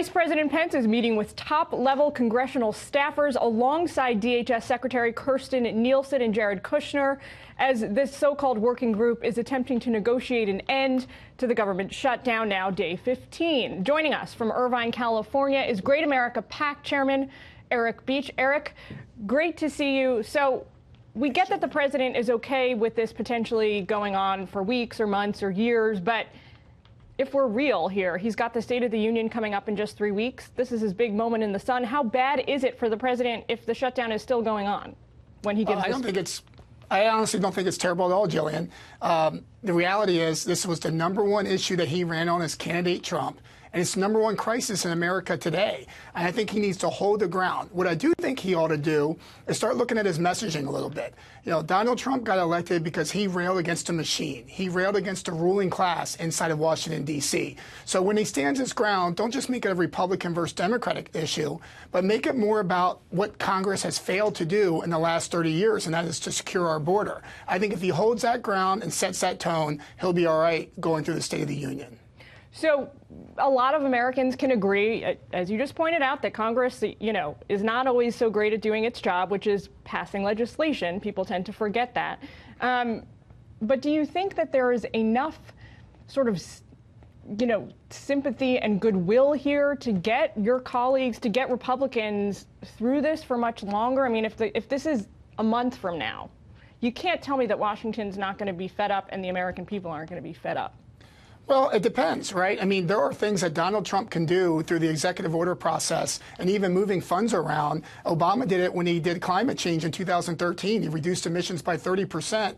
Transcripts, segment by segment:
Vice President Pence is meeting with top-level congressional staffers alongside DHS Secretary Kirstjen Nielsen and Jared Kushner as this so-called working group is attempting to negotiate an end to the government shutdown, now day 15. Joining us from Irvine, California is Great America PAC Chairman Eric Beach. Eric, great to see you. So we get that the president is okay with this potentially going on for weeks or months or years, but if we're real here, he's got the State of the Union coming up in just 3 weeks. This is his big moment in the sun. How bad is it for the president if the shutdown is still going on when he gives I honestly don't think it's terrible at all, Jillian. The reality is this was the #1 issue that he ran on as candidate Trump, and it's the #1 crisis in America today. And I think he needs to hold the ground. What I do think he ought to do is start looking at his messaging a little bit. You know, Donald Trump got elected because he railed against a machine. He railed against the ruling class inside of Washington, D.C. So when he stands his ground, don't just make it a Republican versus Democratic issue, but make it more about what Congress has failed to do in the last 30 years, and that is to secure our border. I think if he holds that ground and sets that tone, he'll be all right going through the State of the Union. So a lot of Americans can agree, as you just pointed out, that Congress, is not always so great at doing its job, which is passing legislation. People tend to forget that. But do you think that there is enough sort of, sympathy and goodwill here to get your colleagues, to get Republicans through this for much longer? I mean, if this is a month from now, you can't tell me that Washington's not going to be fed up and the American people aren't going to be fed up. Well, it depends, right? I mean, there are things that Donald Trump can do through the executive order process and even moving funds around. Obama did it when he did climate change in 2013. He reduced emissions by 30%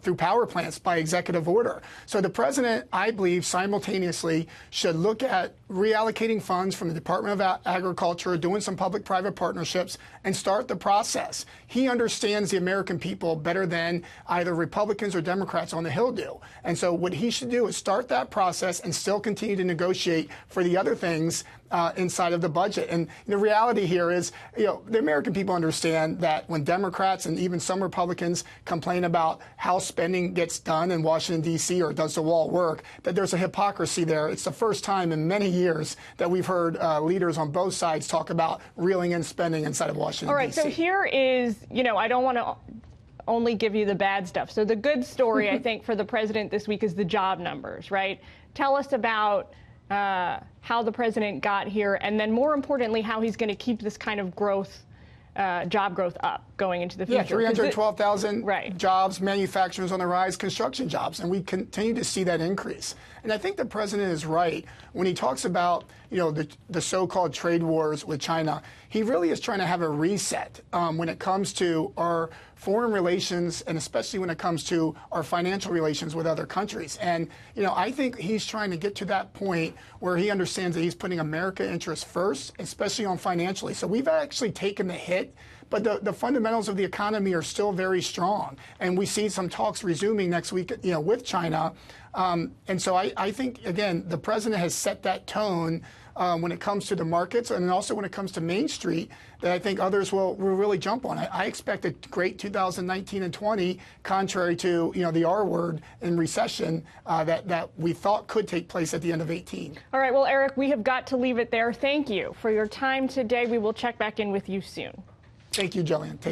through power plants by executive order. So the president, I believe, simultaneously should look at reallocating funds from the Department of Agriculture, doing some public-private partnerships, and start the process. He understands the American people better than either Republicans or Democrats on the Hill do. And so what he should do is start that process and still continue to negotiate for the other things inside of the budget. And the reality here is, the American people understand that when Democrats and even some Republicans complain about how spending gets done in Washington, D.C., or does the wall work, that there's a hypocrisy there. It's the first time in many years that we've heard leaders on both sides talk about reeling in spending inside of Washington, All right, D.C. so here is, I don't want to only give you the bad stuff. So the good story, I think, for the president this week is the job numbers, right? Tell us about how the president got here, and then more importantly, how he's going to keep this kind of growth, job growth up going into the future. Yeah, 312,000 right. jobs, manufacturing's on the rise, construction jobs, and we continue to see that increase. And I think the president is right when he talks about, the so-called trade wars with China. He really is trying to have a reset when it comes to our foreign relations, and especially when it comes to our financial relations with other countries. And, I think he's trying to get to that point where he understands that he's putting America interests first, especially on financially. So we've actually taken the hit, but the fundamentals of the economy are still very strong. And we see some talks resuming next week, with China. And so I think, again, the president has set that tone when it comes to the markets, and also when it comes to Main Street, that I think others will really jump on. I expect a great 2019 and 20, contrary to the R word in recession that we thought could take place at the end of 18. All right, well, Eric, we have got to leave it there. Thank you for your time today. We will check back in with you soon. Thank you, Jillian.